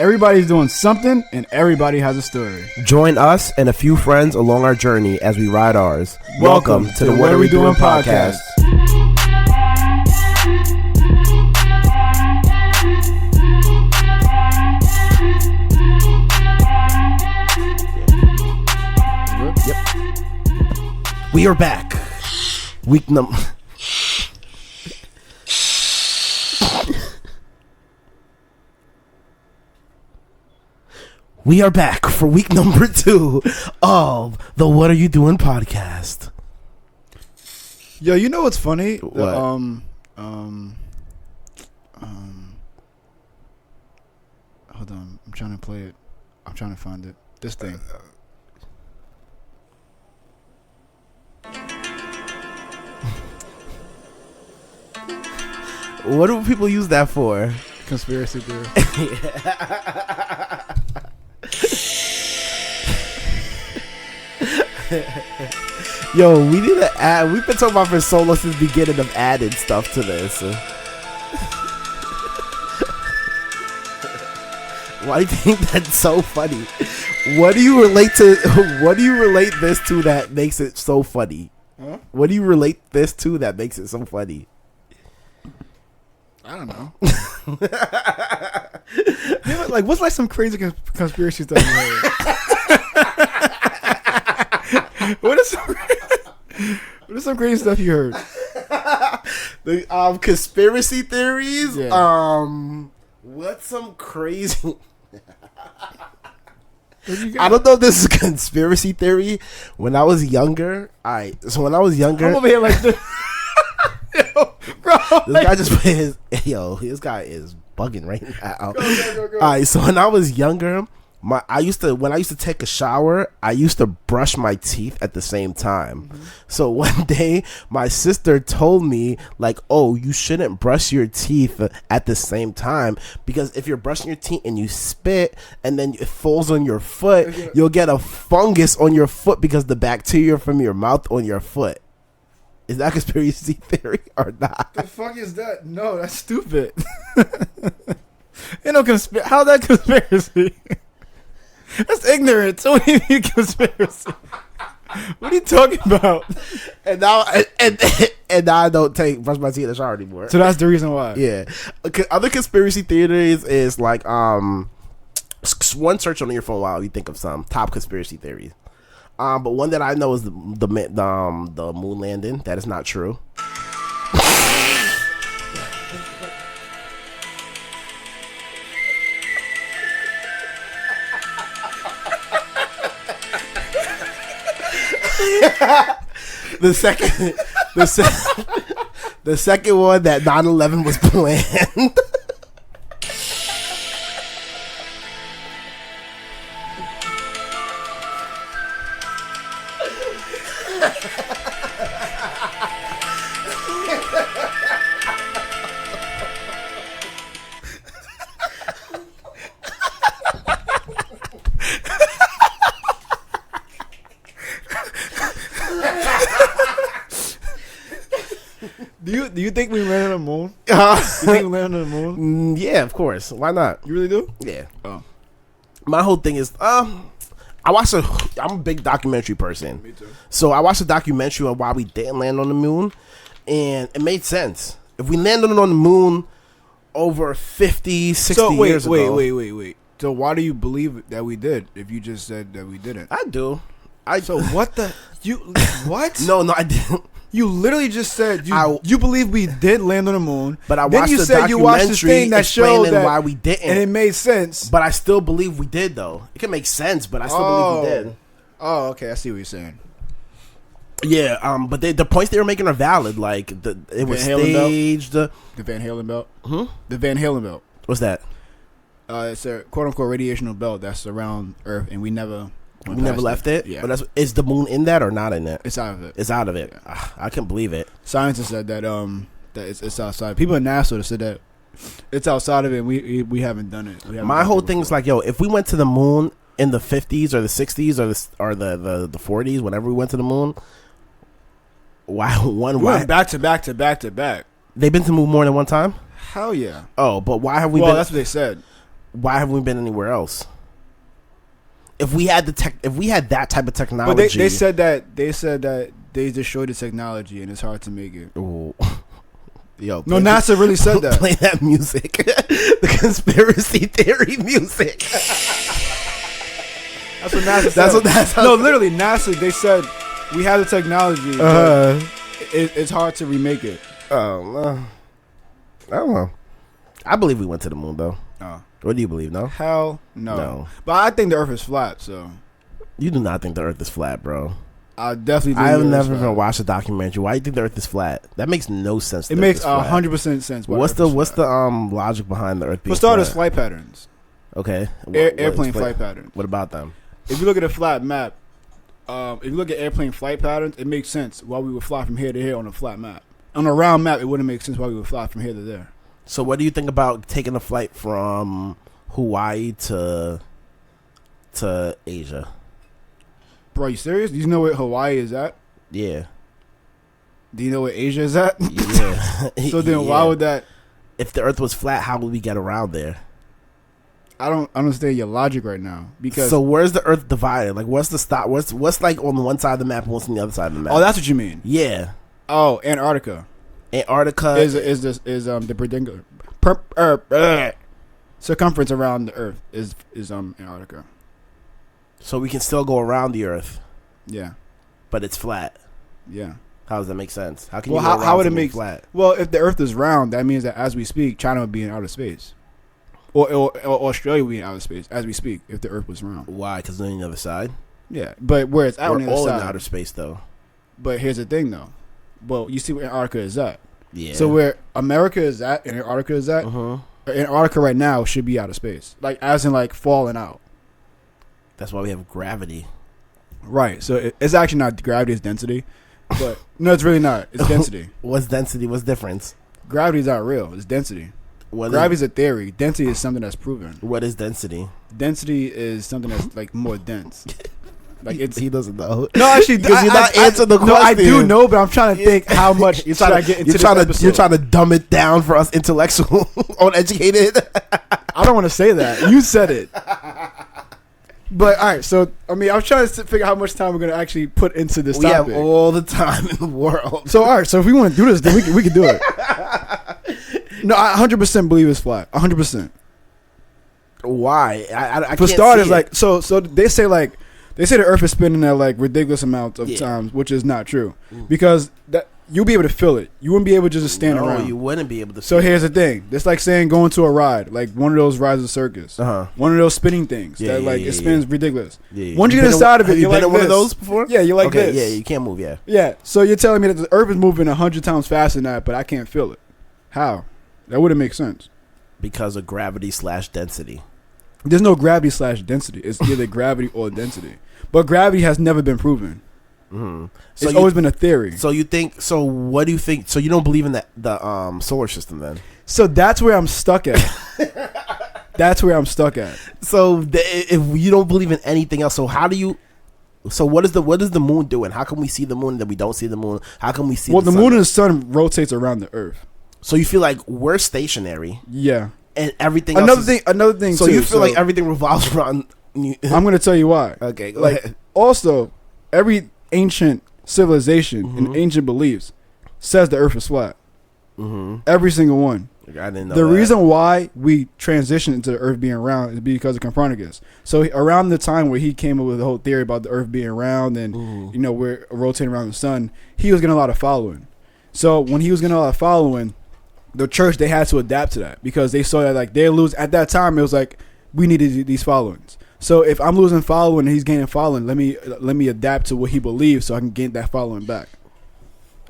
Everybody's doing something, and everybody has a story. Join us and a few friends along our journey as we ride ours. Welcome to the What Are We Doing podcast. Yep. We are back. Week number. We are back for week number 2 of the What Are You Doing podcast. Yo, you know what's funny? What? Hold on, I'm trying to play it. I'm trying to find it. This thing. What do people use that for? Conspiracy theory. Yo, we need to add. We've been talking about for so long since the beginning of adding stuff to this. Why do you think that's so funny? What do you relate to? What do you relate this to that makes it so funny? Huh? What do you relate this to that makes it so funny? I don't know. Yeah, like, what's like some crazy conspiracy stuff you heard? What is some crazy stuff you heard? The conspiracy theories. Yeah. What's some crazy? I I don't know if this is a conspiracy theory. When I was younger, I'm over here like this. Yo, bro, this guy just put his this guy is bugging right now. Go. All right, so when I was younger, when I used to take a shower, I used to brush my teeth at the same time. Mm-hmm. So one day, my sister told me, like, "Oh, you shouldn't brush your teeth at the same time, because if you're brushing your teeth and you spit and then it falls on your foot, you'll get a fungus on your foot because the bacteria from your mouth on your foot." Is that conspiracy theory or not? the fuck is that? No, that's stupid. Ain't no how's that conspiracy? That's ignorant. So what do you mean conspiracy? What are you talking about? And now, and now I don't brush my teeth in the shower anymore. So that's the reason why. Yeah. Other conspiracy theories is like one search on your phone while you think of some top conspiracy theories. But one that I know is the moon landing. That is not true. The second one, that 9/11 was planned. Do you think we landed on the moon? You think we landed on the moon? Yeah, of course. Why not? You really do? Yeah. Oh. My whole thing is, I'm a big documentary person. Me too. So I watched a documentary on why we didn't land on the moon, and it made sense. If we landed on the moon over 50, 60 years ago. Wait. So why do you believe that we did if you just said that we didn't? I do. So what the... What? No, I didn't. You literally just said you believe we did land on the moon, but I then watched you the said you watched this thing that showed explaining that, why we didn't, and it made sense. But I still believe we did, though. It can make sense, but I still believe we did. Oh, okay, I see what you're saying. Yeah, but the points they were making are valid. Like it was staged. The Van Halen belt. The Van Halen belt. What's that? It's a quote unquote radiational belt that's around Earth, and we never left it. Yeah, but is the moon in that or not in it? It's out of it. It's out of it. Yeah. I can't believe it. Scientists said that that it's outside. People at NASA have said that it's outside of it. And we haven't done it. My whole thing is like, yo, if we went to the moon in the 50s or the 60s or the 40s, whenever we went to the moon, why we went back to back. They've been to the moon more than one time? Hell yeah. Oh, but why have we been? Well, that's what they said. why haven't we been anywhere else? If we had that type of technology, but they said that they destroyed the technology and it's hard to make it. Ooh. Yo, no, NASA really said that. Play that music, the conspiracy theory music. That's what NASA said. No, literally, NASA. They said we have the technology. But it's hard to remake it. I don't know. I believe we went to the moon, though. Oh. What do you believe? No. Hell no. But I think the Earth is flat. So you do not think the Earth is flat, bro? I definitely. Think I have never even watched a documentary. Why do you think the Earth is flat? That makes no sense. It makes 100% sense. What's the logic behind the Earth being flat? For starters, flat? flight patterns. Okay. Airplane flight patterns. What about them? If you look at a flat map, if you look at airplane flight patterns, it makes sense why we would fly from here to here on a flat map. On a round map, it wouldn't make sense why we would fly from here to there. So what do you think about taking a flight from Hawaii to Asia? Bro, are you serious? Do you know where Hawaii is at? Yeah. Do you know where Asia is at? Yeah. So then why would that... If the Earth was flat, how would we get around there? I don't understand your logic right now. Because so where's the Earth divided? Like, what's the stop? What's like on one side of the map and what's on the other side of the map? Oh, that's what you mean. Yeah. Oh, Antarctica. Antarctica is the particular circumference around the Earth is Antarctica. So we can still go around the Earth. Yeah. But it's flat. Yeah. How does that make sense? How can how would it make flat? Well, if the Earth is round, that means that as we speak, China would be in outer space. Or Australia would be in outer space as we speak if the Earth was round. Why? Because they're on the other side? Yeah. But where it's out on the other all side. in outer space, though. But here's the thing, though. Well, you see where Antarctica is at. Yeah. So where America is at and Antarctica is at, Antarctica right now should be out of space. Like, as in, like, falling out. That's why we have gravity. Right. So it's actually not gravity, it's density. But, no, it's really not. It's density. What's density? What's difference? Gravity's not real. It's density. Gravity's a theory. Density is something that's proven. What is density? Density is something that's, like, more dense. Like he doesn't know. No, actually, because you're not answering the question. No, I do know, but I'm trying to think how much you're trying to get into You're trying to dumb it down for us intellectual, uneducated. I don't want to say that. You said it. But all right, so I mean, I'm trying to figure out how much time we're going to actually put into this topic. We have all the time in the world. So all right, so if we want to do this, then we can do it. No, I 100% believe it's flat. 100%. Why? I for starters, like so they say the Earth is spinning at like ridiculous amounts of times, which is not true, because that you'll be able to feel it. You wouldn't be able to just stand around. No, you wouldn't be able to. So here's the thing: it's like saying going to a ride, like one of those rides of the circus, one of those spinning things that it spins ridiculous. Yeah. Once you get inside of it, you're like one of those before. Yeah, you're like this. Yeah, you can't move. Yeah. So you're telling me that the Earth is moving 100 times faster than that, but I can't feel it. How? That wouldn't make sense. Because of gravity / density. There's no gravity / density. It's either gravity or density. But gravity has never been proven. Mm-hmm. So it's always been a theory. So you think? So what do you think? So you don't believe in the solar system then? So that's where I'm stuck at. That's where I'm stuck at. So if you don't believe in anything else, so how do you? So what is the moon doing? How can we see the moon that we don't see the moon? How can we see? Well, the moon and the sun rotates around the Earth. So you feel like we're stationary. Yeah. And everything. Another thing. So you feel like everything revolves around. I'm going to tell you why. Okay, go ahead. Also, every ancient civilization and ancient beliefs says the Earth is flat. Mm-hmm. Every single one. I didn't know the reason why we transitioned into the Earth being round is because of Copernicus. So around the time where he came up with the whole theory about the Earth being round and we're rotating around the sun, he was getting a lot of following. So when he was getting a lot of following, the church, they had to adapt to that because they saw that like they lose at that time. It was like we needed these followings. So if I'm losing following and he's gaining following, let me adapt to what he believes so I can get that following back.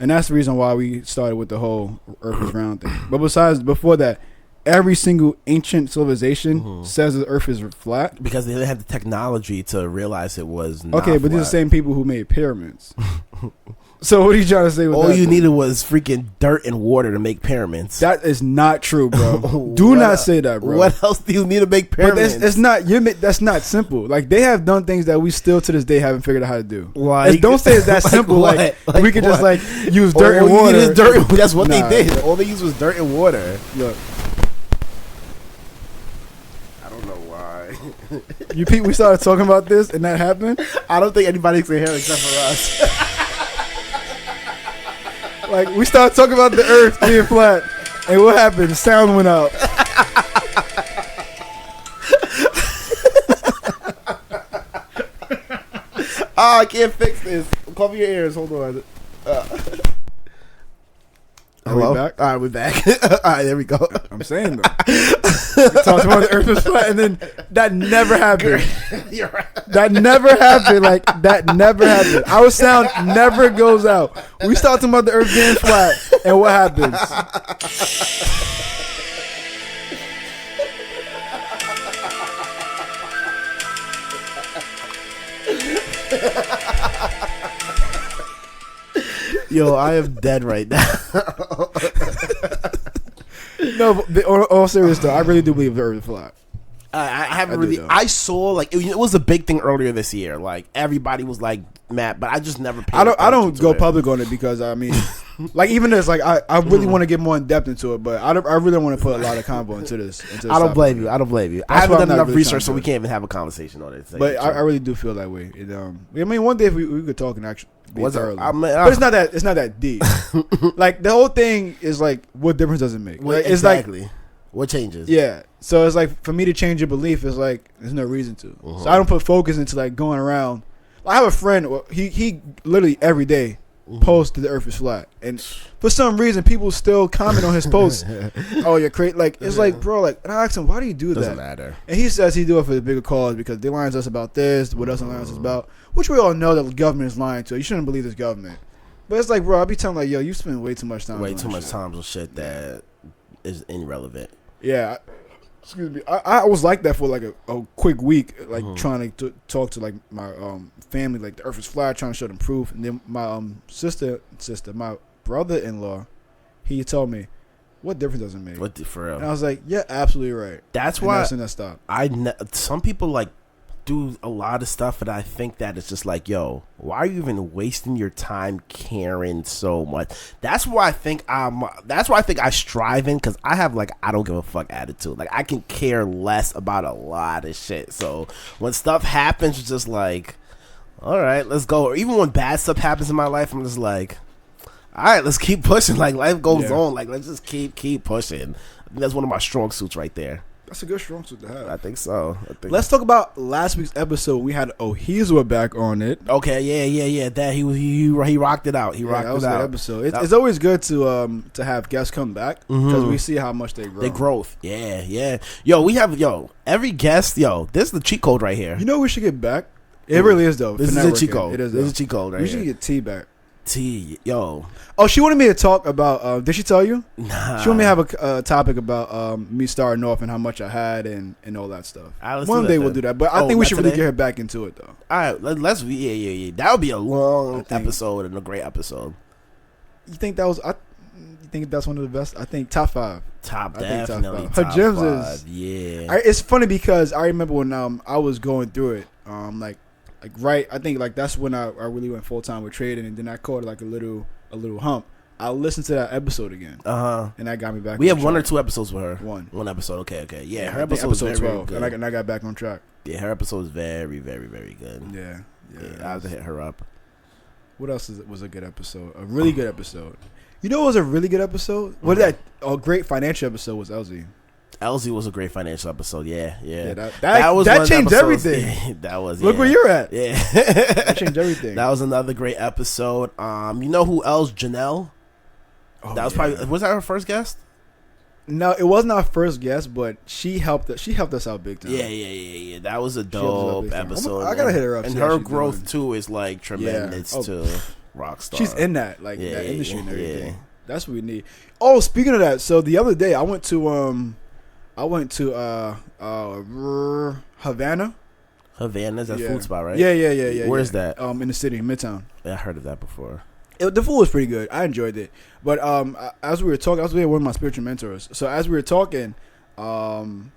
And that's the reason why we started with the whole Earth is round thing. But before that, every single ancient civilization says the Earth is flat because they didn't have the technology to realize it was not okay. But flat. these are the same people who made pyramids. So what are you trying to say with that? All you needed was freaking dirt and water to make pyramids. That is not true, bro. Do not say that, bro. What else do you need to make pyramids? But it's not. That's not simple. Like they have done things that we still to this day haven't figured out how to do. Why? Don't say it's that simple. Like we could just like use dirt and water. That's what they did. All they used was dirt and water. Look. I don't know why. We started talking about this and that happened. I don't think anybody can hear it except for us. Like we started talking about the Earth being flat, and what happened? The sound went out. I can't fix this. Cover your ears. Hold on. Are we back? All right, we're back. All right, there we go. I'm saying though. We talked about the Earth was flat, and then that never happened. You're right. That never happened. Like that never happened. Our sound never goes out. We start talking about the Earth being flat, and what happens? Yo, I am dead right now. No, but all serious though, I really do believe the Earth is flat. I haven't I do, really. though. I saw like it was a big thing earlier this year. Like everybody was like mad, but I just never. Paid I don't attention go to it. public on it because I mean, like even this, like I really want to get more in depth into it, but I really don't want to put a lot of convo into this. I don't blame you. I don't blame you. I That's haven't why done I'm not enough really research, trying so to we do it. can't even have a conversation on it. to tell But you the I truth. really do feel that way. I mean, one day if we could talk and actually be What's up? thoroughly. I mean, But it's not that deep. Like the whole thing is like, what difference does it make? Well, Like, it's like, exactly. What changes? yeah. So it's like for me to change your belief is like there's no reason to. Uh-huh. So I don't put focus into like going around. I have a friend. He literally every day posts that the Earth is flat, and for some reason people still comment on his posts. Oh, you're crazy! Like it's like, bro. Like, and I asked him, why do you do Doesn't that? matter. And he says he do it for the bigger cause because they lie to us about this, what else they lie to us about, which we all know that the government is lying to. You shouldn't believe this government. But it's like, bro, I be telling like, yo, you spend way too much time. Way on too that much shit. time on shit that is irrelevant. Yeah. Excuse me. I was like that for like a quick week, like trying to talk to like my family, like the Earth is flat, trying to show them proof. And then my my brother-in-law, he told me, what difference does it make? What for real? And I was like, yeah, absolutely right. That's And why that's when that stopped. some people like do a lot of stuff, and I think that it's just like, yo, why are you even wasting your time caring so much? That's why I think I strive in, because I have like I don't give a fuck attitude. Like I can care less about a lot of shit. So when stuff happens, it's just like, all right, let's go. Or even when bad stuff happens in my life, I'm just like, all right, let's keep pushing. Like life goes on. Like let's just keep pushing. I think that's one of my strong suits right there. That's a good strong suit to have. I think so. Let's talk about last week's episode. We had Ohizwa back on it. Okay, yeah. That he rocked it out. He rocked that was it a out. good episode. It's always good to have guests come back because we see how much they grow. Their growth. Yeah. Yo, we have every guest. This is the cheat code right here. You know what we should get back? It really is though. This for is a networking. cheat code. It is. This is though. a cheat code right We here. should get T back. Yo. Oh, she wanted me to talk about. Did she tell you? Nah. She wanted me to have a topic about me starting off and how much I had and all that stuff. All right, let's One do day that we'll then. do that, but I think we not should really today? get her back into it though. All right, let's yeah. That would be a long think- episode and a great episode. You think that was? You think that's one of the best? I think top 5. Top I think top definitely. five. Her top gems 5. is- yeah. It's funny because I remember when I was going through it. Right. I think like that's when I really went full time with trading, and then I caught like a little hump. I listened to that episode again, And that got me back. we on have one or track. 2 episodes with her. One episode. Okay. Yeah, I her think episode was very, very 12, good. and I got back on track. Yeah, her episode was very, very, very good. Yeah. I have to hit her up. What else was a good episode? A really good episode. You know what was a really good episode? What that a great financial episode was LZ. LZ was a great financial episode. Yeah. That was that one of the changed episodes- everything. Yeah, that was. Look yeah. where you're at. Yeah. That changed everything. That was another great episode. You know who else? Janelle. Oh, That was yeah. probably was that her first guest? No, it wasn't our first guest, but she helped us out big time. Yeah. That was a helped us out dope big time. episode. I gotta hit her up, And see how her she's growth doing. too is like tremendous Oh, to Rockstar. She's in that that Yeah, industry and yeah. everything. That's what we need. Oh, speaking of that, so the other day I went to Havana. Havana's that Yeah. food spot, right? Yeah. Where's that? In the city, Midtown. I heard of that before. The food was pretty good. I enjoyed it. But as we were talking, I was with one of my spiritual mentors. So as we were talking,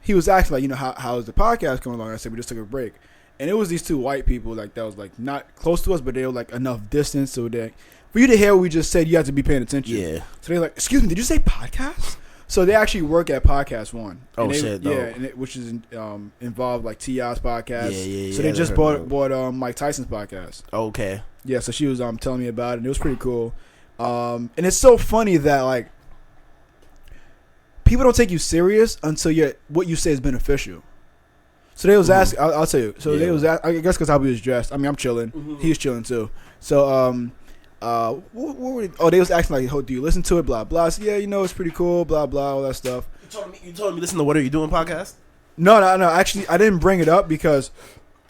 he was asking like, how is the podcast coming along? I said we just took a break, and it was these 2 white people like that was like not close to us, but they were like enough distance so that for you to hear what we just said, you have to be paying attention. Yeah. So they're like, "Excuse me, did you say podcast?" So they actually work at Podcast One. Oh, and shit, Yeah, dope. which is involved like T.I.'s podcast. Yeah. So they just bought Mike Tyson's podcast. Okay. Yeah, so she was telling me about it, and it was pretty cool. And it's so funny that like people don't take you serious until what you say is beneficial. So they was asking. I'll tell you. So they was. I guess because how he was dressed. I mean, I'm chilling. He was chilling too. So they was asking like, "Oh, do you listen to it?" Blah blah. I said, yeah, it's pretty cool. Blah blah, all that stuff. You told me listen to What Are You Doing podcast? No. Actually, I didn't bring it up because,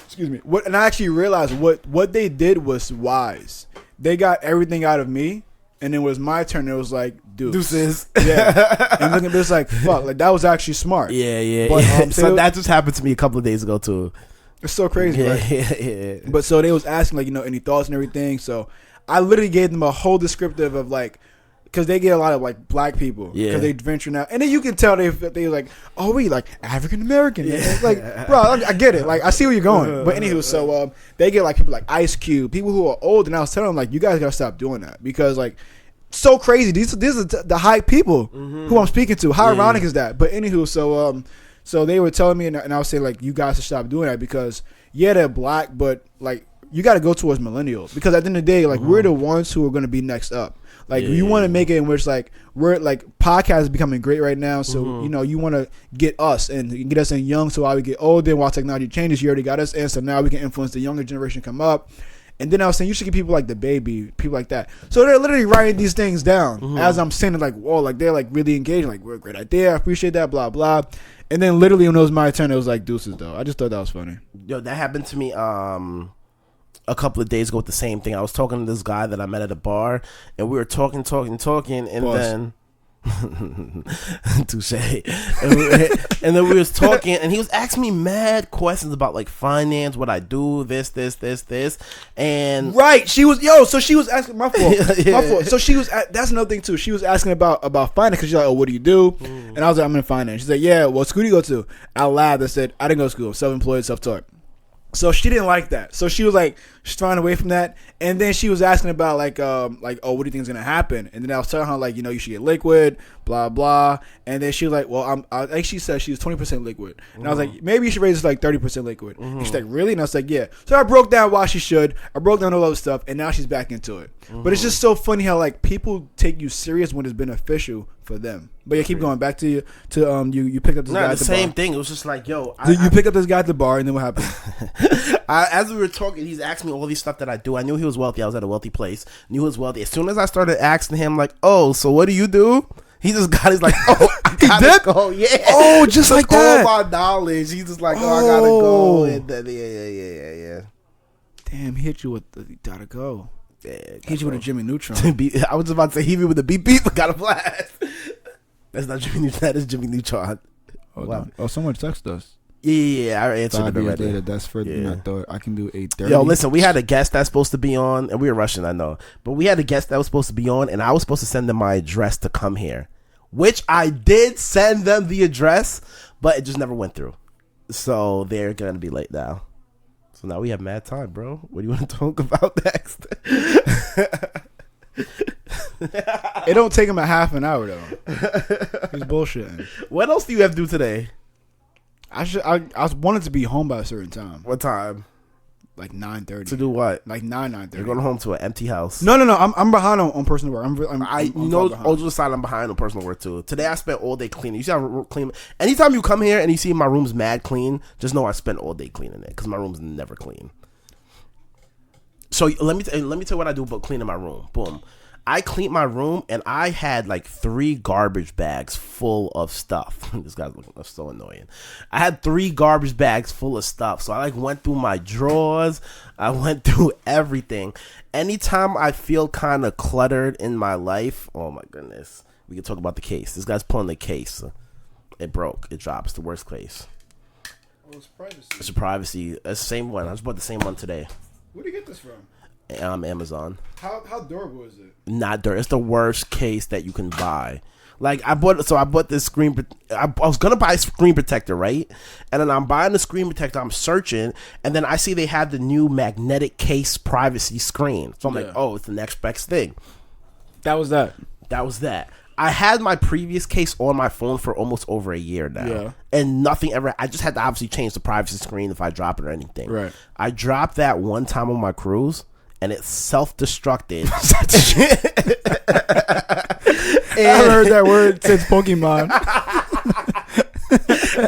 excuse me. And I actually realized what they did was wise. They got everything out of me, and it was my turn. It was like deuces. Yeah. And looking at this like fuck, like that was actually smart. Yeah. But, so that just happened to me a couple of days ago too. It's so crazy. Right? Yeah. But so they was asking like any thoughts and everything. So I literally gave them a whole descriptive of like, because they get a lot of like black people because they venture out, and then you can tell they like, oh, we like African American. Yeah. Like, bro, I get it. Like I see where you're going. But anywho, so they get like people like Ice Cube, people who are old, and I was telling them like, you guys gotta stop doing that because like. So crazy. These are the hype people who I'm speaking to. How ironic is that? But anywho, so they were telling me, and I was saying like, you guys should stop doing that because they're black, but like you got to go towards millennials because at the end of the day, like we're the ones who are going to be next up. Like you want to make it in which like we're like podcast is becoming great right now. So you want to get us and get us in young. So while we get older, and while technology changes, you already got us in. So now we can influence the younger generation come up. And then I was saying you should get people like the baby, people like that. So they're literally writing these things down as I'm saying it, like, whoa, like they're like really engaged, like we're a great idea, I appreciate that, blah blah. And then literally when it was my turn, it was like deuces though. I just thought that was funny. Yo, that happened to me a couple of days ago with the same thing. I was talking to this guy that I met at a bar, and we were talking, and then. Touche. And then we was talking, and he was asking me mad questions about like finance, what I do, this, and right. She was so she was asking my fault. My fault. So she was. That's another thing too. She was asking about finance because she's like, oh, what do you do? And I was like, I'm in finance. She's like, yeah. What school do you go to? I laughed. I said, I didn't go to school. Self-employed, self-taught. So she didn't like that. So she was like trying away from that. And then she was asking about like oh, what do you think is gonna happen? And then I was telling her like, you should get liquid, blah blah. And then she was like, well, like she said she was 20% liquid. And I was like, maybe you should raise it to like 30% liquid. And she's like, really? And I was like, yeah. So I broke down why she should. I broke down all other stuff, and now she's back into it. But it's just so funny how like people take you serious when it's beneficial for them. But yeah, keep going back to you picked up this guy at the same bar. thing. It was just like, yo, you picked up this guy at the bar, and then what happened? As we were talking, he's asking me all these stuff that I do. I knew he was wealthy. I was at a wealthy place. Knew he was wealthy. As soon as I started asking him, like, oh, so what do you do? He just got. He's like, oh, I gotta go. Yeah. Oh, just like that. All my knowledge. He's just like, oh, I gotta go. And then, yeah. Damn, he hit you with the gotta go. Yeah, hit you with a Jimmy Neutron. I was about to say hit me with a beep beep. Got a blast. That's not Jimmy Neutron. That is Jimmy Neutron. Wow. Oh, someone texted us. Yeah. I answered it already. Later, that's for I thought I can do 8:30. Yo, listen, we had a guest that's supposed to be on, and we were rushing, I know, but we had a guest that was supposed to be on, and I was supposed to send them my address to come here, which I did send them the address, but it just never went through. So they're gonna be late now. So now we have mad time, bro. What do you want to talk about next? It don't take him a half an hour though. He's bullshitting. What else do you have to do today? I wanted to be home by a certain time. What time? Like 9:30. To do what? Like 9:30. You're going home to an empty house. No. I'm behind on personal work. All due aside, I'm behind on personal work too. Today I spent all day cleaning. You see how clean. Anytime you come here and you see my room's mad clean, just know I spent all day cleaning it because my room's never clean. So let me tell you what I do about cleaning my room. Boom. I cleaned my room and I had like 3 garbage bags full of stuff. This guy's looking so annoying. I had 3 garbage bags full of stuff. So I like went through my drawers. I went through everything. Anytime I feel kind of cluttered in my life, oh my goodness, we can talk about the case. This guy's pulling the case. It broke. It dropped. It's the worst case. Oh, it's privacy. It's a privacy. It's the same one. I just bought the same one today. Where do you get this from? Amazon. How durable is it? Not durable. It's the worst case that you can buy. Like I bought this screen. I was gonna buy a screen protector, right? And then I'm buying the screen protector. I'm searching, and then I see they have the new magnetic case privacy screen. So I'm like, oh, it's the next best thing. That was that. I had my previous case on my phone for almost over a year now. Yeah. And nothing ever. I just had to obviously change the privacy screen if I drop it or anything. Right. I dropped that one time on my cruise, and it self-destructed. I haven't heard that word since Pokemon.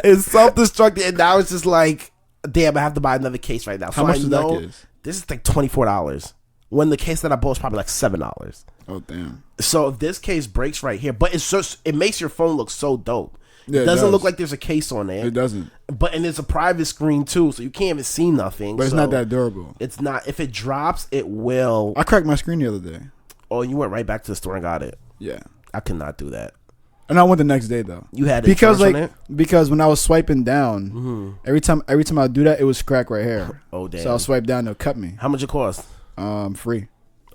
It's self-destructed, and now it's just like, damn, I have to buy another case right now. How much is that case? This is like $24. When the case that I bought is probably like $7. Oh damn! So if this case breaks right here, but it's just, it makes your phone look so dope. Yeah, it doesn't look like there's a case on there. It doesn't. And it's a private screen too, so you can't even see nothing. But it's not that durable. It's not. If it drops, it will. I cracked my screen the other day. Oh, you went right back to the store and got it. Yeah. I could not do that. And I went the next day though. You had because on it? Because when I was swiping down, every time I do that, it was crack right here. Oh damn! So I'll swipe down, they'll cut me. How much it cost? Free.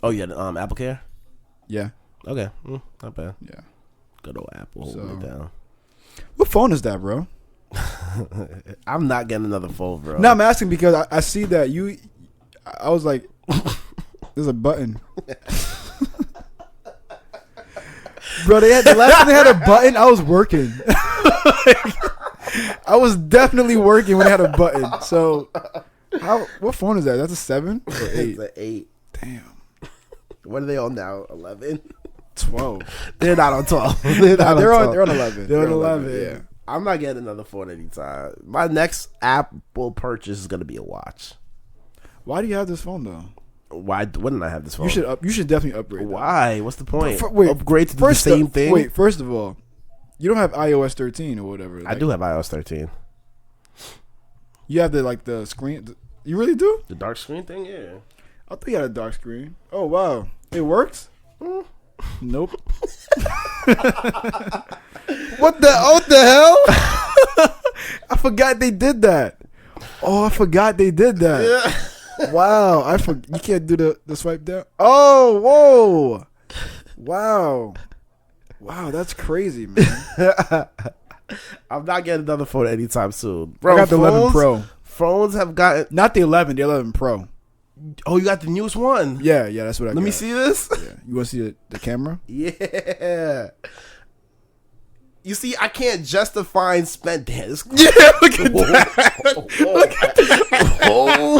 Oh yeah, Apple Care. Yeah. Okay, not bad. Yeah. Good old Apple holding it down. What phone is that, bro? I'm not getting another phone, bro. No, I'm asking because I see that you. I was like, there's a button. Bro, the last time they had a button, I was working. I was definitely working when they had a button. So, what phone is that? That's a 7 or 8? It's an 8. Damn. What are they on now? 11? 12. They're not on 12. They're on 11. They're on 11. Yeah. I'm not getting another phone anytime. My next Apple purchase is going to be a watch. Why do you have this phone though? Why wouldn't I have this phone? You should definitely upgrade. Why? What's the point? Wait, upgrade to do the same thing? Wait, first of all, you don't have iOS 13 or whatever. I do have iOS 13. You have the screen. You really do? The dark screen thing? Yeah. I thought you had a dark screen. Oh wow, it works. Nope. What the hell? I forgot they did that. Oh, I forgot they did that. Yeah. Wow, you can't do the swipe down. Oh, whoa. Wow, that's crazy, man. I'm not getting another phone anytime soon. Bro, I got the 11 Pro. Phones have gotten... Not the 11, the 11 Pro. Oh, you got the newest one? Yeah, that's what I got. Let me see this. Yeah. You want to see the camera? Yeah. You see, I can't justify spend this. Yeah, look at that. Look at that.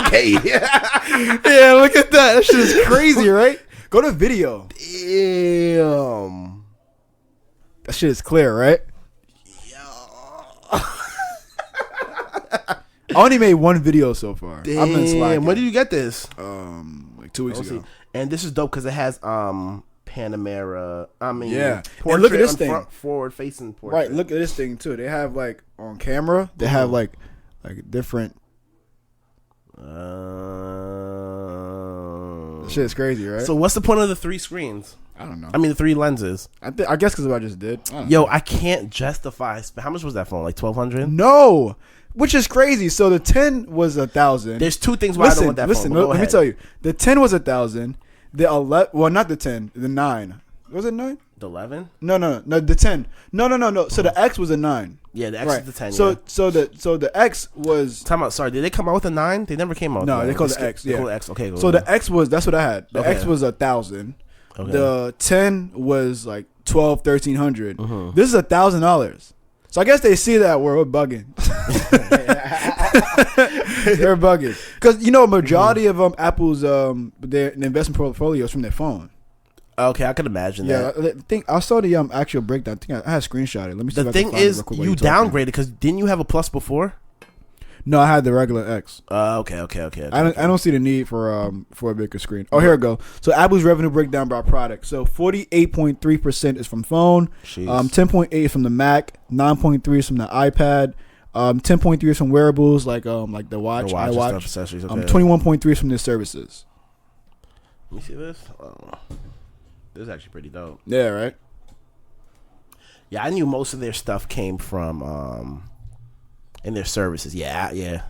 Okay. Yeah, look at that. That shit is crazy, right? Go to video. Damn. That shit is clear, right? I only made one video so far. Damn. I've been slacking. When did you get this? Like 2 weeks ago. And this is dope because it has Panamera. I mean, yeah. Portrait, and look at this thing. Forward facing portrait. Right. Look at this thing too. They have like on camera. They have like different. Shit is crazy, right? So what's the point of the 3 screens? I don't know. I mean, the 3 lenses. I guess because of what I just did. I can't justify. How much was that phone? Like $1,200? No, which is crazy. So the 10 was 1,000. There's 2 things why I don't want that phone. Let me tell you. The 10 was 1,000. The 11, well, not the 10. The 9. Was it 9? The 11? No. The 10. No. So the X was a 9. Yeah, the X is the 10. So the X was. Time out. Sorry, did they come out with a 9? They never came out. No, with they called the X. They Yeah, called the X. Okay. So the X was, that's what I had. The Okay. X was 1,000. Okay. The 10 was like $1,300. This is $1,000. So I guess they see that we're bugging. They're bugging because majority of Apple's their investment portfolio is from their phone. Okay, I can imagine that. Yeah, I think I saw the actual breakdown. I think I had screenshot it. Let me see. The thing is, you downgraded because didn't you have a Plus before? No, I had the regular X. Okay. I don't see the need for a bigger screen. Oh, here we go. So Apple's revenue breakdown by product. So 48.3% is from phone. 10.8 is from the Mac. 9.3 is from the iPad. 10.3 is from wearables like the watch, iWatch. Accessories. Okay. 21.3 is from their services. Let me see this. Oh, this is actually pretty dope. Yeah, right. Yeah, I knew most of their stuff came from in their services. Yeah.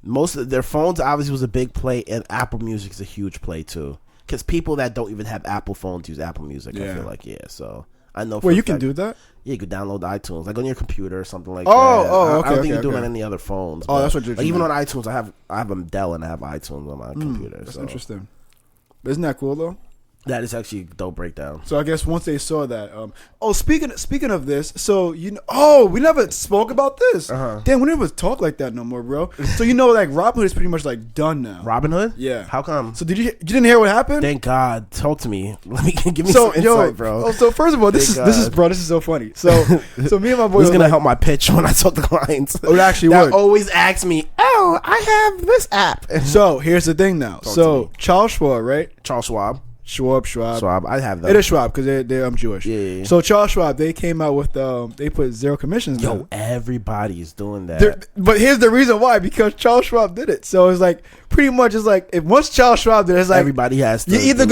Most of their phones obviously was a big play, and Apple Music is a huge play too. Because people that don't even have Apple phones use Apple Music. Yeah. I feel like so. I know. Wait, you can do that? Yeah, you could download iTunes like on your computer or something like that. Oh, okay. I don't think you do it on any other phones. Oh, that's what you're like, even on iTunes, I have a Dell and I have iTunes on my computer. That's so. interesting. Isn't that cool though? That is actually a dope breakdown. So I guess once they saw that, speaking of this, so we never spoke about this. Damn, we never talk like that no more, bro. So like Robinhood is pretty much like done now. Robinhood? Yeah. How come? So you didn't hear what happened? Thank God. Talk to me. Give me some insight, bro. So first of all, this is so funny. So me and my boy was gonna help my pitch when I talk to clients. Oh, it actually would. Always ask me, "Oh, I have this app." So here's the thing now. So Charles Schwab, right? Charles Schwab. Schwab. I have that. It is Schwab because they're Jewish. Yeah. So Charles Schwab, they came out with they put zero commissions. Yo, everybody's doing that. But here's the reason why, because Charles Schwab did it. So it's like pretty much it's like if once Charles Schwab did it, it's like everybody has to. You're either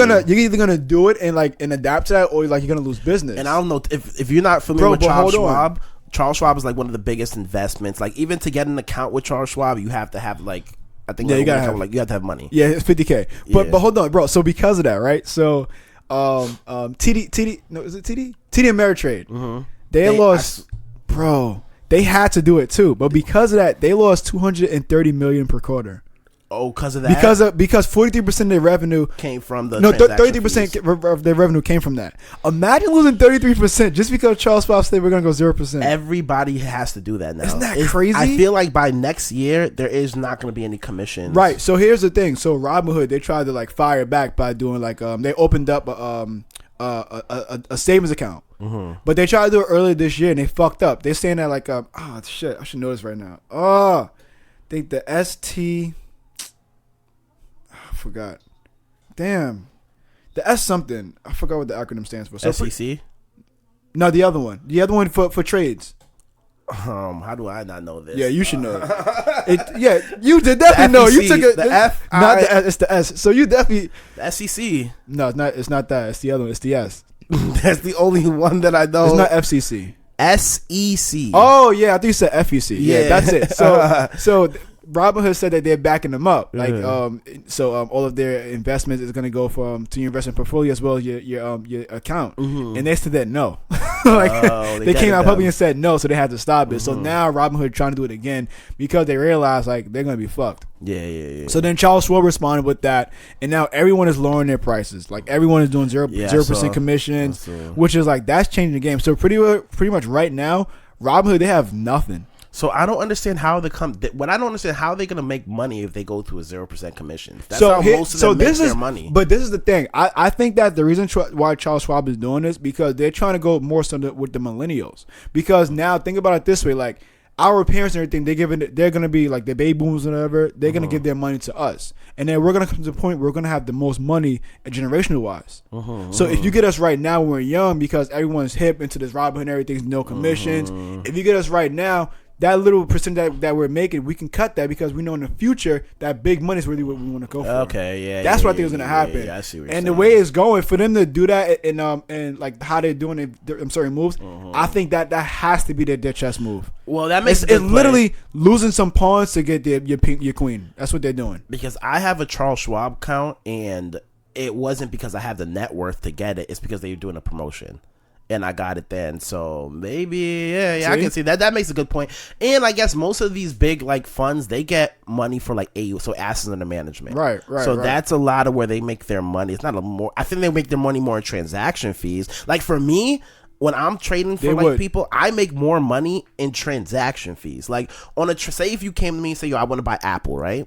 gonna do it and adapt to that, or like you're gonna lose business. And I don't know if you're not familiar with Charles Schwab. Charles Schwab is like one of the biggest investments. Like even to get an account with Charles Schwab, you have to have like. I think you have to have money. Yeah, it's $50K. But hold on, bro. So because of that, right? So TD Ameritrade. Mm-hmm. They lost, bro. They had to do it too, but because of that, they lost $230 million per quarter. Oh, because of that? Because 43% of their revenue came from the 33% of their revenue came from that. Imagine losing 33% just because Charles Schwab said we're gonna go 0%. Everybody has to do that now. Isn't that crazy? I feel like by next year there is not going to be any commissions. Right. So here's the thing. So Robinhood, they tried to like fire back by doing like they opened up a savings account. Mm-hmm. But they tried to do it earlier this year and they fucked up. They're saying that like shit, I should know this right now. I think the ST. Forgot. Damn. The S something. I forgot what the acronym stands for. So SEC? No, the other one. The other one for trades. How do I not know this? Yeah, you should know it. You did definitely know. You took it. The F. Not the S. It's the S. So you definitely. The SEC. No, it's not. It's not that. It's the other one. It's the S. That's the only one that I know. It's not FCC. SEC. Oh yeah, I think you said FEC. Yeah, that's it. So Robinhood said that they're backing them up, like all of their investments is going to go to your investment portfolio as well as your account, and they said that no, they came out publicly and said no, so they had to stop it. So now Robinhood trying to do it again because they realize like they're going to be fucked. Yeah. So then Charles Schwab responded with that, and now everyone is lowering their prices. Like everyone is doing 0% commissions, which is like that's changing the game. So pretty much right now, Robinhood they have nothing. So I don't understand how they how they're gonna make money if they go to a 0% commission. That's how most of them make their money. But this is the thing. I think that the reason why Charles Schwab is doing this because they're trying to go more so with the millennials. Because now think about it this way, like our parents and everything, they're gonna be like the baby boomers and whatever. They're gonna give their money to us, and then we're gonna come to the point where we're gonna have the most money generational wise. So if you get us right now when we're young, because everyone's hip into this Robinhood and everything's no commissions. If you get us right now, that little percent that we're making, we can cut that because we know in the future that big money is really what we want to go for. Okay, yeah. That's what I think is going to happen. Yeah, I see what you're saying. The way it's going, for them to do that and like how they're doing it, moves, I think that has to be their chess move. Well, that makes it's literally losing some pawns to get your queen. That's what they're doing. Because I have a Charles Schwab account, and it wasn't because I have the net worth to get it. It's because they were doing a promotion. And I got it then, so maybe I can see that. That makes a good point. And I guess most of these big like funds, they get money for like assets under management, right. So that's a lot of where they make their money. It's not I think they make their money more in transaction fees. Like for me, when I'm trading for people, I make more money in transaction fees. Like on say if you came to me and say, yo, I want to buy Apple, right?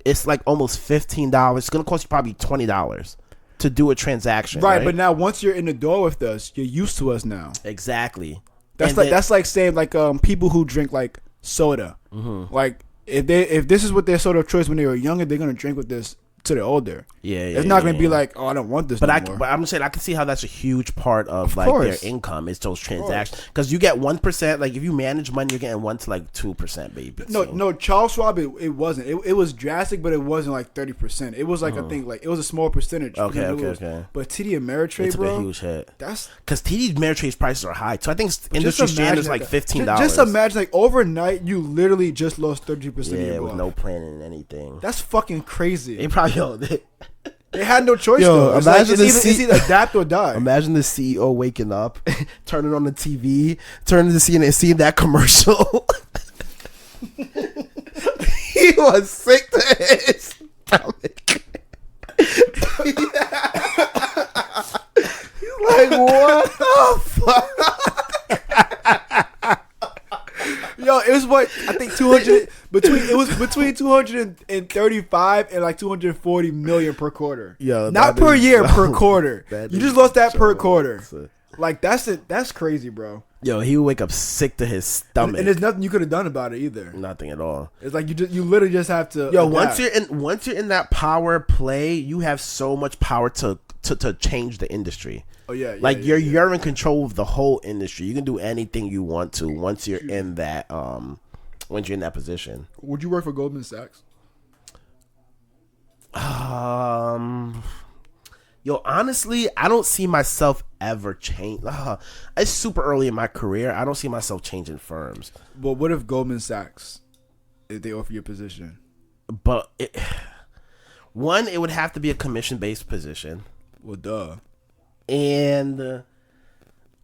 It's like almost $15. It's gonna cost you probably $20. To do a transaction, right? But now once you're in the door with us, you're used to us now. Exactly. That's like saying like people who drink like soda. Like if this is what their soda of choice when they were younger, they're gonna drink with this till they're older. It's not gonna be like, oh, I don't want this. But I'm saying I can see how that's a huge part of like their income is those transactions because you get 1%. Like if you manage money, you're getting 1 to like 2%, baby. No, Charles Schwab, it wasn't. It was drastic, but it wasn't like 30%. It was like I think like it was a small percentage. Okay. But TD Ameritrade, took a huge hit. That's because TD Ameritrade's prices are high. So I think industry standard is like $15. Just imagine like overnight, you literally just lost 30%. Yeah, with no planning and anything. That's fucking crazy. They probably They had no choice though. Imagine it's either adapt or die. Imagine the CEO waking up, turning on the TV, turning to seeing that commercial. He was sick to his stomach. 200 between 235 and like 240 million per quarter. Yo, not per year, per quarter. You just lost that per jokes. quarter. Like that's it. That's crazy, bro. Yo, he would wake up sick to his stomach, and there's nothing you could have done about it either. Nothing at all. It's like you literally just have to. Yo, adapt. once you're in that power play, you have so much power to change the industry. Oh yeah, you're in control of the whole industry. You can do anything you want to once you're in that position. Would you work for Goldman Sachs? Yo, honestly, I don't see myself ever change. It's super early in my career. I don't see myself changing firms. But what if Goldman Sachs, if they offer you a position? But it would have to be a commission-based position. Well, duh. And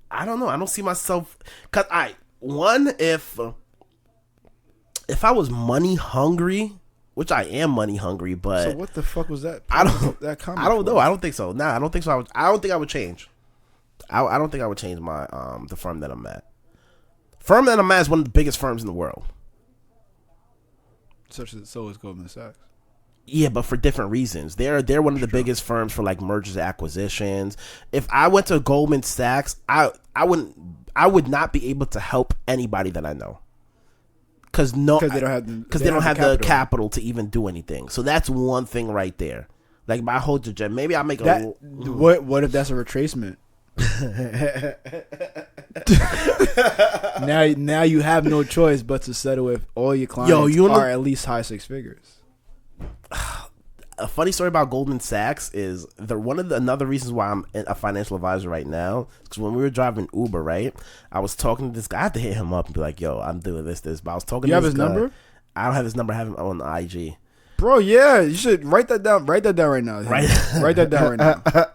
I don't know. I don't see myself if I was money hungry, which I am money hungry, but so what the fuck was that? I don't know. I don't think so. Nah, I don't think so. I don't think I would change. I don't think I would change my the firm that I'm at. Firm that I'm at is one of the biggest firms in the world. So is Goldman Sachs. Yeah, but for different reasons. They're one of the biggest firms for like mergers and acquisitions. If I went to Goldman Sachs, I would not be able to help anybody that I know. Because they don't have the capital to even do anything. So that's one thing right there. Like my whole trajectory. Maybe I make what if that's a retracement? now you have no choice but to settle with all your clients are at least high six figures. A funny story about Goldman Sachs is another reasons why I'm a financial advisor right now. Because when we were driving Uber, right, I was talking to this guy. I had to hit him up and be like, "Yo, I'm doing this." But I was talking. You to have this his guy. number? I don't have his number. I have him on the IG. Bro, yeah, you should write that down. Write that down right now. Right, write that down right now.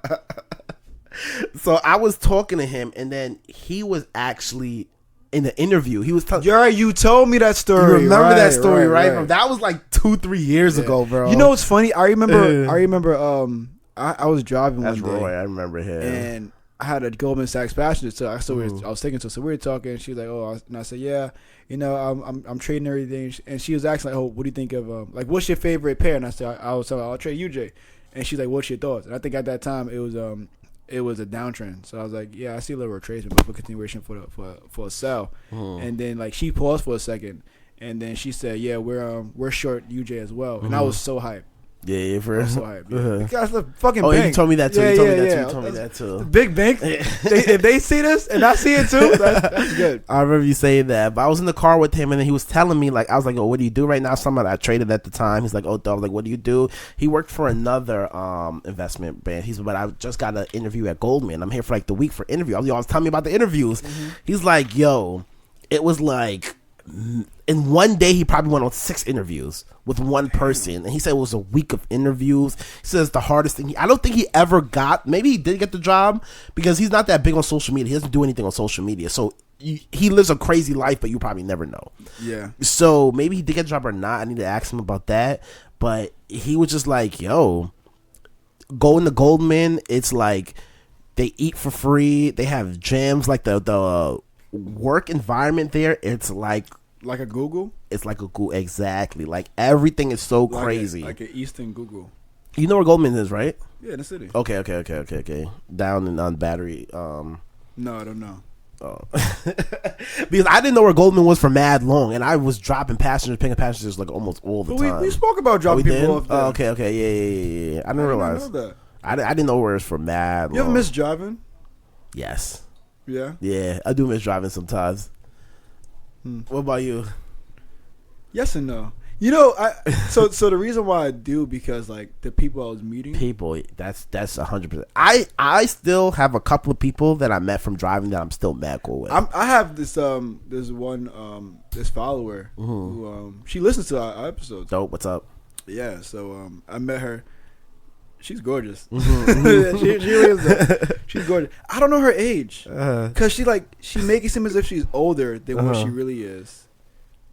So I was talking to him, and then he was actually in the interview. He was telling. You told me that story. You remember that story, right? Bro? That was like 2-3 years ago, bro. You know what's funny? I remember. I was driving That's one day. Roy. I remember him. And I had a Goldman Sachs passenger, so I was taking to. So we were talking, and she was like, "Oh," and I said, "Yeah, I'm trading everything." And she was asking, like, "Oh, what do you think of like, what's your favorite pair?" And I said, "I was telling her, I'll trade UJ." And she's like, "What's your thoughts?" And I think at that time it was a downtrend. So I was like, "Yeah, I see a little retracement, but for continuation for a sell." And then like she paused for a second, and then she said, "Yeah, we're short UJ as well." And I was so hyped. Yeah, for real. So hyped. Yeah. Guys, the fucking bank. Oh, you told me that too. Yeah, you told me yeah. that too. The big bank. If they see this and I see it too, that's good. I remember you saying that. But I was in the car with him, and then he was telling me, like, I was like, "Oh, what do you do right now?" Somebody I traded at the time. He's like, "Oh, I was like, what do you do?" He worked for another investment bank. But I just got an interview at Goldman. I'm here for like the week for interview. I was telling me about the interviews. He's like, "Yo, it was like." In one day, he probably went on 6 interviews with one person, and he said it was a week of interviews. He says the hardest thing. I don't think he ever got. Maybe he did get the job because he's not that big on social media. He doesn't do anything on social media, so he lives a crazy life, but you probably never know. Yeah. So maybe he did get the job or not. I need to ask him about that. But he was just like, "Yo, going to Goldman, it's like they eat for free. They have gyms, like the work environment there, it's like a Google. It's like a Google, exactly. Like everything is so crazy. Like an Eastern Google. You know where Goldman is, right? Yeah, in the city. Okay. Down on Battery. No, I don't know. Oh. Because I didn't know where Goldman was for mad long, and I was picking passengers like almost all the time. We spoke about dropping people off there. Oh, okay. Yeah. I didn't realize. Know that. I didn't know where it was for mad long. You ever miss driving? Yes. Yeah, I do miss driving sometimes. What about you? Yes and no. You know, so the reason why I do, because like the people I was meeting, that's 100%. I still have a couple of people that I met from driving that I'm still mad cool with. I have this one this follower who she listens to our episodes. Dope. What's up? Yeah, so I met her. She's gorgeous. she really is. She's gorgeous. I don't know her age because she makes it seem as if she's older than what she really is.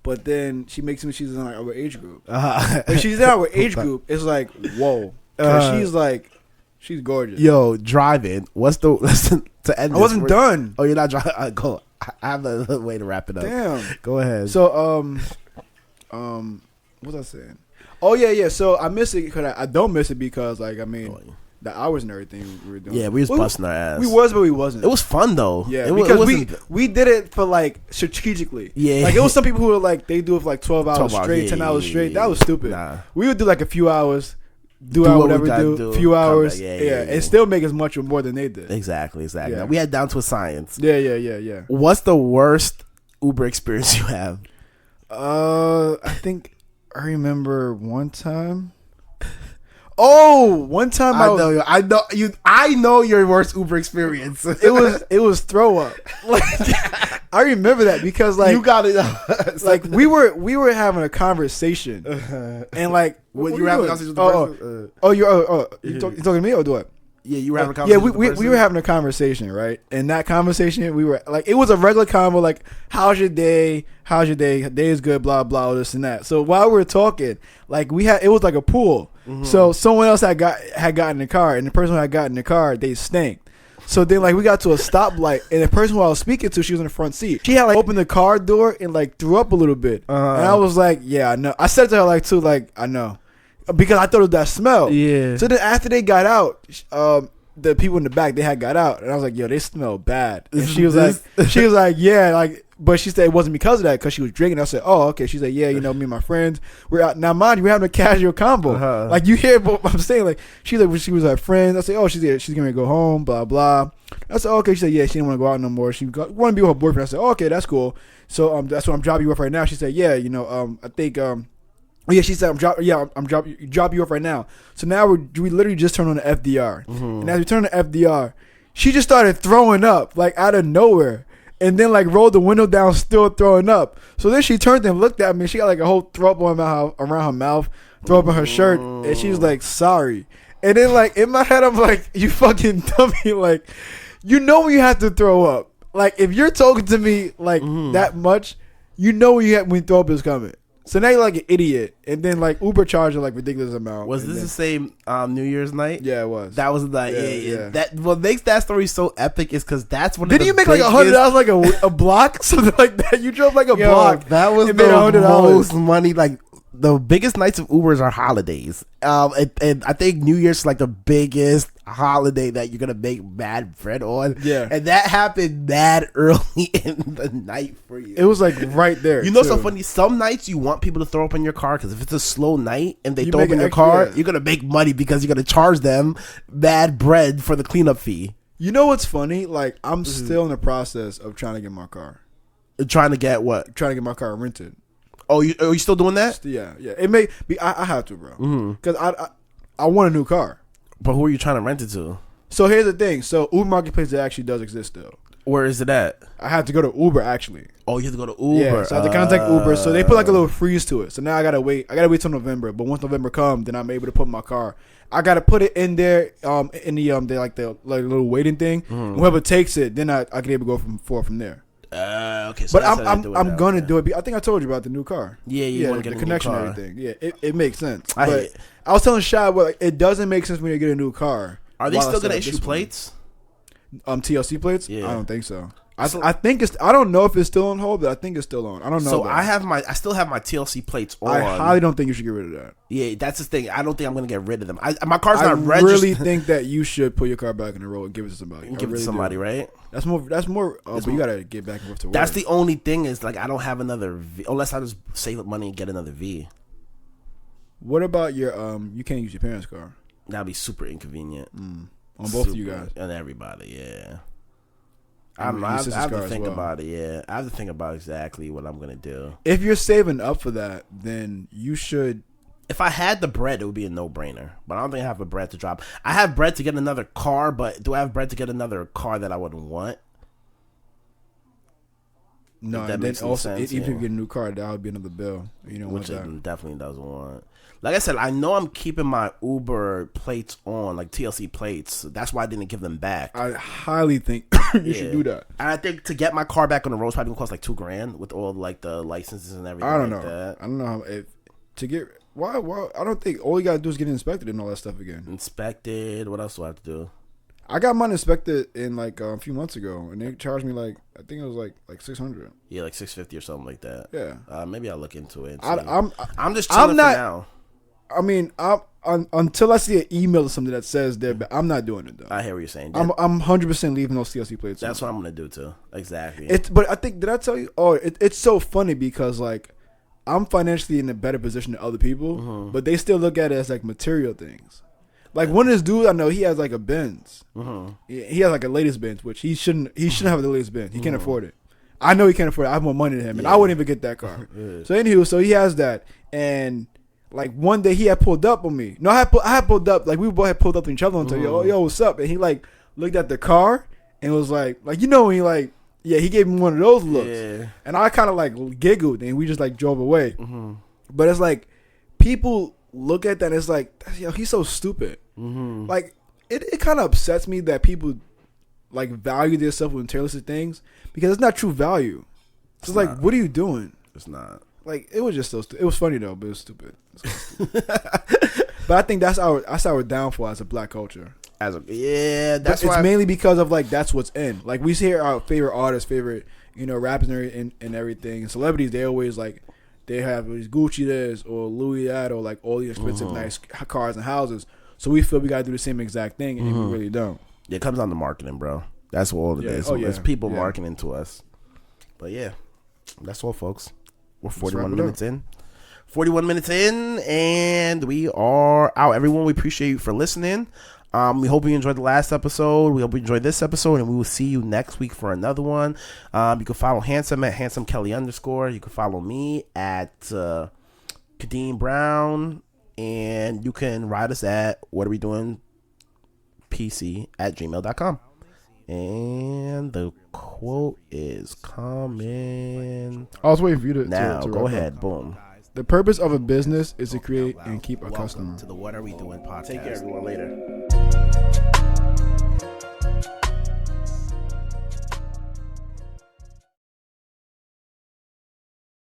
But then she makes it seem like she's in like our age group. When she's in our age group, it's like whoa. Cause she's gorgeous. Yo, driving. What's to end? I wasn't done. Oh, you're not driving. Go. I have a way to wrap it up. Damn. Go ahead. So What was I saying? Oh yeah. So I miss it because I don't miss it because like I mean the hours and everything we were doing. Yeah, we was busting our ass. We was, but we wasn't. It was fun though. Yeah, because we did it for like strategically. Yeah, like it was some people who were like they do it for like 12 hours straight, 10 hours straight. That was stupid. Nah. We would do like a few hours. Do whatever we do, few hours, and still make as much or more than they did. Exactly. Yeah. We had down to a science. Yeah. What's the worst Uber experience you have? I think I remember one time. Oh, one time I know your worst Uber experience. it was throw up. Like I remember that because like you got it. Like we were having a conversation and like what you were having a conversation with the person? You talking to me or do what? Yeah, you were having a conversation. Yeah, we were having a conversation, right? And that conversation, we were like, it was a regular convo, like, how's your day? How's your day? Day is good, blah blah, all this and that. So while we were talking, like it was like a pool. Mm-hmm. So someone else had gotten in the car, and the person who had gotten in the car, they stank. So then, like, we got to a stoplight, and the person who I was speaking to, she was in the front seat. She had like opened the car door and like threw up a little bit, and I was like, yeah, I know. I said to her like too, like, I know. Because I thought it was that smell. Yeah. So then after they got out, the people in the back, they had got out. And I was like, yo, they smell bad. And she was like, yeah, like, but she said it wasn't because of that, because she was drinking. I said, oh, okay. She said, yeah, you know, me and my friends, we're out. Now, mind you, we're having a casual combo. Uh-huh. Like, you hear what I'm saying? Like, she was her friend. I said, oh, she's going to go home, blah, blah. I said, okay. She said, yeah, she didn't want to go out no more. She wanted to be with her boyfriend. I said, oh, okay, that's cool. So that's what I'm dropping you off right now. She said, yeah, you know, I think, yeah, she said, I'm drop you off right now. So now we literally just turned on the FDR. Mm-hmm. And as we turned on the FDR, she just started throwing up, like, out of nowhere. And then, like, rolled the window down, still throwing up. So then she turned and looked at me. She got, like, a whole throw up around her mouth, throw up in her shirt. And she was like, sorry. And then, like, in my head, I'm like, you fucking dummy. Like, you know when you have to throw up. Like, if you're talking to me, like, that much, you know when throw up is coming. So now you're like an idiot, and then like Uber charged like ridiculous amount. Was this the same New Year's night? Yeah, it was. That was like yeah. That what makes that story so epic is because that's one. Didn't you make like $100 like a block, something like that? You drove like a block. That was the most money. Like the biggest nights of Ubers are holidays. And I think New Year's is like the biggest holiday that you're gonna make mad bread on. Yeah, and that happened mad early in the night for you. It was like right there. You know, so funny. Some nights you want people to throw up in your car because if it's a slow night and they throw up in your car, you're gonna make money because you're gonna charge them mad bread for the cleanup fee. You know what's funny? Like I'm still in the process of trying to get my car. Trying to get what? Trying to get my car rented. Oh, are you still doing that? Yeah. It may be. I have to, bro. Because I want a new car. But who are you trying to rent it to? So here's the thing. So Uber Marketplace actually does exist still. Where is it at? I had to go to Uber actually. Oh, you have to go to Uber. Yeah, so I had to contact Uber. So they put like a little freeze to it. So now I gotta wait. I gotta wait till November. But once November comes, then I'm able to put my car. I gotta put it in there, in the little waiting thing. Whoever takes it, then I can able to go from there. Okay. So but I'm gonna do it. I think I told you about the new car. Yeah, you want to get the connection and everything. Yeah, it makes sense. I was telling Shy, well, it doesn't make sense when you get a new car. Are they still gonna issue plates? TLC plates? Yeah, I don't think so. I think it's. I don't know if it's still on hold, but I think it's still on. I don't know. So I still have my TLC plates on. I highly don't think you should get rid of that. Yeah, that's the thing. I don't think I'm gonna get rid of them. My car's not registered. I really think that you should put your car back in the road and give it to somebody. Give it to somebody, right? That's more. But you gotta get back and forth to work. That's the only thing is like I don't have another V unless I just save up money and get another V. What about your You can't use your parents' car. That'd be super inconvenient on both of you guys and everybody. Yeah. I have to think about it. Yeah, I have to think about exactly what I'm gonna do. If you're saving up for that, then you should. If I had the bread, it would be a no-brainer. But I don't think I have the bread to drop. I have bread to get another car, but do I have bread to get another car that I wouldn't want? No, and then also even if you get a new car, that would be another bill. You know, which it definitely doesn't want. Like I said, I know I'm keeping my Uber plates on, like TLC plates. That's why I didn't give them back. I highly think you should do that. And I think to get my car back on the road is probably gonna cost like $2,000 with all like the licenses and everything. I don't know. I don't know if to get why. I don't think all you gotta do is get inspected and all that stuff again. Inspected. What else do I have to do? I got mine inspected in like a few months ago, and they charged me like I think it was like $600. Yeah, like $650 or something like that. Yeah. Maybe I'll look into it. I'm just chilling not, for now. I mean, until I see an email or something that says that, I'm not doing it though. I hear what you're saying. I'm 100% leaving those CLC plates. That's what I'm gonna do too. Exactly. But I think, did I tell you? Oh, it's so funny because like I'm financially in a better position than other people, but they still look at it as like material things. Like one of this dude I know, he has like a Benz. He has like a latest Benz, which he shouldn't have the latest Benz. He can't afford it. I know he can't afford it. I have more money than him, and I wouldn't even get that car. So anywho, so he has that, and like one day he had pulled up on me. No, I had pulled up. Like we both had pulled up to each other and told yo, what's up? And he like looked at the car and was like when he like, yeah, he gave me one of those looks. Yeah. And I kind of like giggled and we just like drove away. But it's like people look at that and it's like, yo, he's so stupid. Like it kind of upsets me that people like value themselves with materialistic things because it's not true value. It's like, what are you doing? It's not. Like it was just so it was funny though, but it was stupid. But I think that's our downfall as a black culture. That's but why it's mainly because of like that's what's in. Like we hear our favorite artists, favorite rappers and everything, and celebrities. They always like they have these Gucci this or Louis that or like all these expensive nice cars and houses. So we feel we gotta do the same exact thing, and we really don't. It comes down to marketing, bro. That's what it is. It's people marketing to us. But yeah, that's all, folks. We're 41 minutes in. 41 minutes in, and we are out. Everyone, we appreciate you for listening. We hope you enjoyed the last episode. We hope you enjoyed this episode, and we will see you next week for another one. You can follow Handsome at HandsomeKelly_. You can follow me at Kadeem Brown, and you can write us at whatarewedoingpc@gmail.com. And the quote is coming. I was waiting for you to now. Go ahead. Boom. The purpose of a business is to create and keep a customer. To the What Are We Doing podcast. Take care, everyone. Later.